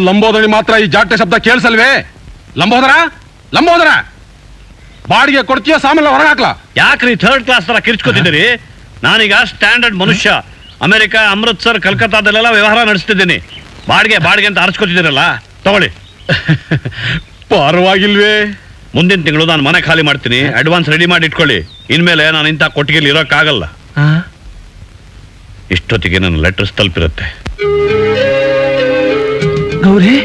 ಲಂಬೋದರಿ ಮಾತ್ರ ಈ ಜಾಟೆ ಶಬ್ದ ಕೇಳಿಸಲ್ವೇ? ಲಂಬೋದರ ಬಾಡಿಗೆ ಕೊಡ್ತೀಯ ಸಾಮಾನ್ಯ ಹೊರಗೆ ಹಾಕ್ಲಾ? ಯಾಕ್ರಿ ಥರ್ಡ್ ಕ್ಲಾಸ್ ತರ ಕಿರ್ಚ್ಕೊತಿದ್ದೀರಿ? ನಾನೀಗ ಸ್ಟ್ಯಾಂಡರ್ಡ್ ಮನುಷ್ಯ. ಅಮೆರಿಕ, ಅಮೃತ್ಸರ್, ಕಲ್ಕತ್ತಾದಲ್ಲೆಲ್ಲ ವ್ಯವಹಾರ ನಡೆಸ್ತಿದ್ದೀನಿ. ಬಾಡಿಗೆ ಅಂತ ಅರ್ಚ್ಕೊತಿದ್ದೀರಲ್ಲ, ತಗೊಳ್ಳಿ. ಪರವಾಗಿಲ್ವೇ? ಮುಂದಿನ ತಿಂಗಳು ನಾನು ಮನೆ ಖಾಲಿ ಮಾಡ್ತೀನಿ. ಅಡ್ವಾನ್ಸ್ ರೆಡಿ ಮಾಡಿ ಇಟ್ಕೊಳ್ಳಿ. ಇನ್ಮೇಲೆ ನಾನು ಇಂಥ ಕೊಟ್ಟಿಗೆಯಲ್ಲಿ ಇರೋಕ್ಕಾಗಲ್ಲ. ಇಷ್ಟೊತ್ತಿಗೆ ನನ್ನ ಲೆಟರ್ಸ್ ತಲುಪಿರುತ್ತೆ. ಗೌರಿ,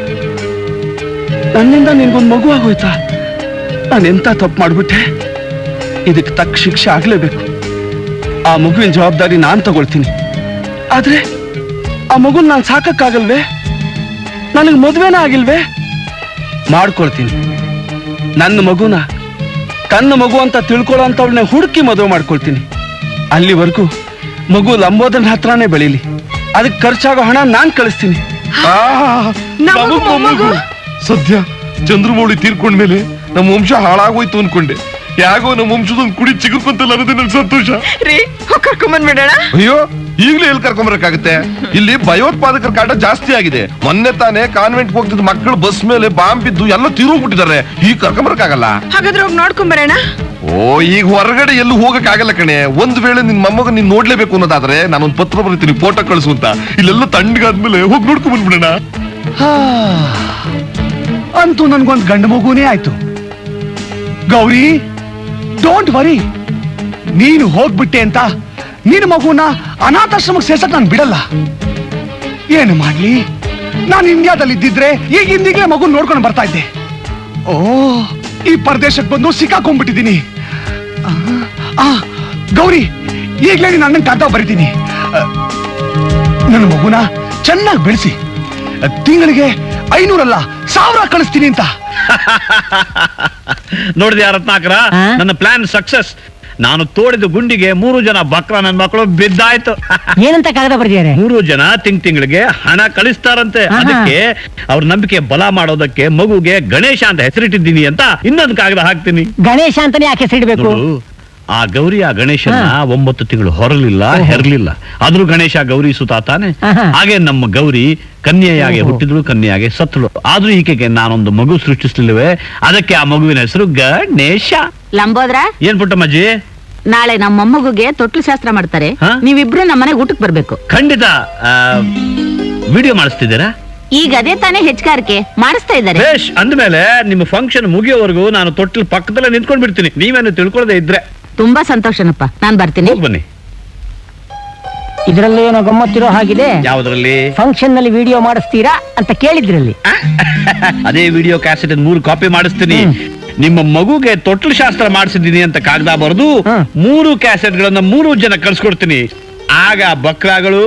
ನನ್ನಿಂದ ನಿನ್ಗೊಂದು ಮಗು ಆಗೋಯ್ತಾ? ನಾನೆಂತ ತಪ್ಪು ಮಾಡ್ಬಿಟ್ಟೆ? ಇದಕ್ಕೆ ತಕ್ಕ ಶಿಕ್ಷೆ ಆಗ್ಲೇಬೇಕು. ಆ ಮಗುವಿನ ಜವಾಬ್ದಾರಿ ನಾನ್ ತಗೊಳ್ತೀನಿ. ಆದ್ರೆ ಆ ಮಗುನ್ ನಾನು ಸಾಕಕ್ಕಾಗಲ್ವೇ? ನನಗೆ ಮದುವೆನ ಆಗಿಲ್ವೇ? ಮಾಡ್ಕೊಳ್ತೀನಿ. ನನ್ನ ಮಗುನ ತನ್ನ ಮಗು ಅಂತ ತಿಳ್ಕೊಳ್ಳೋ ಅಂತವಳನ್ನ ಹುಡುಕಿ ಮದುವೆ ಮಾಡ್ಕೊಳ್ತೀನಿ. ಅಲ್ಲಿವರೆಗೂ ಮಗು ಲಂಬೋದರನ ಹತ್ರನೇ ಬೆಳೀಲಿ. ಅದಕ್ಕೆ ಖರ್ಚಾಗೋ ಹಣ ನಾನ್ ಕಳಿಸ್ತೀನಿ. ಸದ್ಯ ಚಂದ್ರಮೌಳಿ ತೀರ್ಕೊಂಡ್ಮೇಲೆ ನಮ್ಮ ವಂಶ ಹಾಳಾಗೋಯ್ತು ಅನ್ಕೊಂಡೆ. ಯಾಗೋ ನಮ್ಮ ವಂಶದೊಂದು ಕುಡಿ ಚಿಗುರ್ಕೊಂತಲ್ಲ ಅನ್ನೋದೇ ನಂಗೆ ಸಂತೋಷ. ಕರ್ಕೊಂಡ್ಬಿಡೋಣ. ಅಯ್ಯೋ, ಈಗಲೇ ಎಲ್ಲಿ ಕರ್ಕೊಂಬರಕ್ಕಾಗತ್ತೆ? ಇಲ್ಲಿ ಭಯೋತ್ಪಾದಕರ ಕಾಟ ಜಾಸ್ತಿ ಆಗಿದೆ. ಮೊನ್ನೆ ತಾನೇ ಕಾನ್ವೆಂಟ್ ಹೋಗ್ತಿದ್ದ ಮಕ್ಕಳು ಬಸ್ ಮೇಲೆ ಬಾಂಬ್ ಬಿದ್ದು ಎಲ್ಲ ತೀರೋಗ್ಬಿಟ್ಟಿದ್ದಾರೆ. ಈಗ ಕರ್ಕೊಂಬರಕ್ಕಾಗಲ್ಲ. ಹಾಗಾದ್ರೆ ಹೋಗಿ ನೋಡ್ಕೊಂಬರೋಣ. ಓ, ಈಗ ಹೊರಗಡೆ ಎಲ್ಲೂ ಹೋಗಕ್ಕಾಗಲ್ಲ ಕಣೆ. ಒಂದ್ ವೇಳೆ ನಿನ್ ಮೊಮ್ಮಗ ನೀನ್ ನೋಡ್ಲೇಬೇಕು ಅನ್ನೋದಾದ್ರೆ ನಾನೊಂದು ಪತ್ರ ಬರೀತೀನಿ, ಫೋಟೋ ಕಳಿಸು ಅಂತ. ಇಲ್ಲೆಲ್ಲ ತಣ್ಣಗಾದ್ಮೇಲೆ ಹೋಗಿ ನೋಡ್ಕೊಂಡ್ ಬಂದ್ಬಿಡೋಣ. ಅಂತೂ ನನ್ಗೊಂದು ಗಂಡು ಮಗುನೇ ಆಯ್ತು. Gauri, don't worry. ನೀನು ಹೋಗ್ಬಿಟ್ಟೆ ಅಂತ ನಿನ್ನ ಮಗುನ ಅನಾಥಾಶ್ರಮಕ್ಕೆ ಸೇರ್ಸಕ್ ನಾನು ಬಿಡಲ್ಲ. ಏನು ಮಾಡ್ಲಿ, ನಾನು ಇಂಡಿಯಾದಲ್ಲಿ ಇದ್ದಿದ್ರೆ ಈಗ ಇಂದಿಗೆ ಮಗು ನೋಡ್ಕೊಂಡು ಬರ್ತಾ ಇದ್ದೆ. ಓ, ಈ ಪ್ರದೇಶಕ್ಕೆ ಬಂದು ಸಿಕ್ಕಾಕೊಂಡ್ಬಿಟ್ಟಿದ್ದೀನಿ. ಗೌರಿ, ಈಗ್ಲೇ ನೀನು ಅಣ್ಣನ್ ಕಾಗ್ದ ಬರೀತೀನಿ. ನನ್ನ ಮಗುನ ಚೆನ್ನಾಗಿ ಬೆಳೆಸಿ ತಿಂಗಳಿಗೆ 500 ಅಲ್ಲ 1000 ಕಳಿಸ್ತೀನಿ ಅಂತ. ನೋಡಿದ್ಯಾ ರತ್ನಾಕರ, ನನ್ನ ಪ್ಲಾನ್ ಸಕ್ಸಸ್. ನಾನು ತೋಡಿದ ಗುಂಡಿಗೆ 3 ಜನ ಬಕ್ರ ನನ್ನ ಮಕ್ಕಳು ಬಿದ್ದಾಯ್ತು. ಏನಂತ ಕಾಗದ ಬರ್ದಿದ್ದಾರೆ? 3 ಜನ ತಿಂಗಳಿಗೆ ಹಣ ಕಳಿಸ್ತಾರಂತೆ. ಅದಕ್ಕೆ ಅವ್ರ ನಂಬಿಕೆ ಬಲ ಮಾಡೋದಕ್ಕೆ ಮಗುಗೆ ಗಣೇಶ ಅಂತ ಹೆಸರಿಟ್ಟಿದ್ದೀನಿ ಅಂತ ಇನ್ನೊಂದು ಕಾಗದ ಹಾಕ್ತೀನಿ. ಗಣೇಶ ಅಂತಾನೆ ಯಾಕೆ ಹೆಸರಿಡ್ಬೇಕು? ಆ ಗೌರಿ ಆ ಗಣೇಶನ 9 ತಿಂಗಳು ಹೊರಲಿಲ್ಲ, ಹೆರಲಿಲ್ಲ. ಆದ್ರೂ ಗಣೇಶ ಗೌರಿ ಸುತ ತಾನೆ. ಹಾಗೆ ನಮ್ಮ ಗೌರಿ ಕನ್ಯೆಯಾಗೆ ಹುಟ್ಟಿದ್ರು, ಕನ್ಯೆಯಾಗೆ ಸತ್ತಳು. ಆದ್ರೂ ಈಕೆಗೆ ನಾನೊಂದು ಮಗು ಸೃಷ್ಟಿಸ್ಲಿಲ್ವೇ, ಅದಕ್ಕೆ ಆ ಮಗುವಿನ ಹೆಸರು ಗಣೇಶ. ಲಂಬೋದ್ರ, ಏನ್ ಪುಟ್ಟಮ್ಮಜ್ಜಿ? ನಾಳೆ ನಮ್ಮ ಮೊಮ್ಮಗುಗೆ ತೊಟ್ಲು ಶಾಸ್ತ್ರ ಮಾಡ್ತಾರೆ. ನೀವಿಬ್ರು ನಮ್ಮನೆ ಊಟಕ್ಕೆ ಬರ್ಬೇಕು. ಖಂಡಿತ. ವಿಡಿಯೋ ಮಾಡಿಸ್ತಿದ್ದೀರಾ? ಈಗ ಅದೇ ತಾನೇ ಹೆಚ್ಚುಗಾರಿಕೆ ಮಾಡಿಸ್ತಾ ಇದ್ದಾರೆ. ಬೇಷ್. ಅಂದ್ಮೇಲೆ ನಿಮ್ಮ ಫಂಕ್ಷನ್ ಮುಗಿಯೋವರೆಗೂ ನಾನು ತೊಟ್ಟಿಲ್ ಪಕ್ಕದಲ್ಲೇ ನಿಂತ್ಕೊಂಡ್ ಬಿಡ್ತೀನಿ. ನೀವೇನು ತಿಳ್ಕೊಳ್ಳದೆ ಇದ್ರೆ ತುಂಬಾ ಸಂತೋಷನಪ್ಪ. ನಾನ್ ಬರ್ತೀನಿ. ಬನ್ನಿ. ಇದರಲ್ಲಿ ಏನೋ ಗಮ್ಮತ್ತಿರೋ ಹಾಗಿದೆ. ಯಾವ್ದ್ರಲ್ಲಿ? ಫಂಕ್ಷನ್ ನಲ್ಲಿ ವಿಡಿಯೋ ಮಾಡಿಸ್ತೀರಾ ಅಂತ ಕೇಳಿದ್ರಲ್ಲಿ. ಅದೇ ವಿಡಿಯೋ ಕ್ಯಾಸೆಟ್ 3 ಕಾಪಿ ಮಾಡಿಸ್ತೀನಿ. ನಿಮ್ಮ ಮಗುಗೆ ತೊಟ್ಲು ಶಾಸ್ತ್ರ ಮಾಡಿಸಿದ್ದೀನಿ ಅಂತ ಕಾಗದ ಬರೆದು 3 ಕ್ಯಾಸೆಟ್ಗಳನ್ನ 3 ಜನ ಕಳ್ಸ್ಕೊಡ್ತೀನಿ. ಆಗ ಬಕ್ರಾಗಳು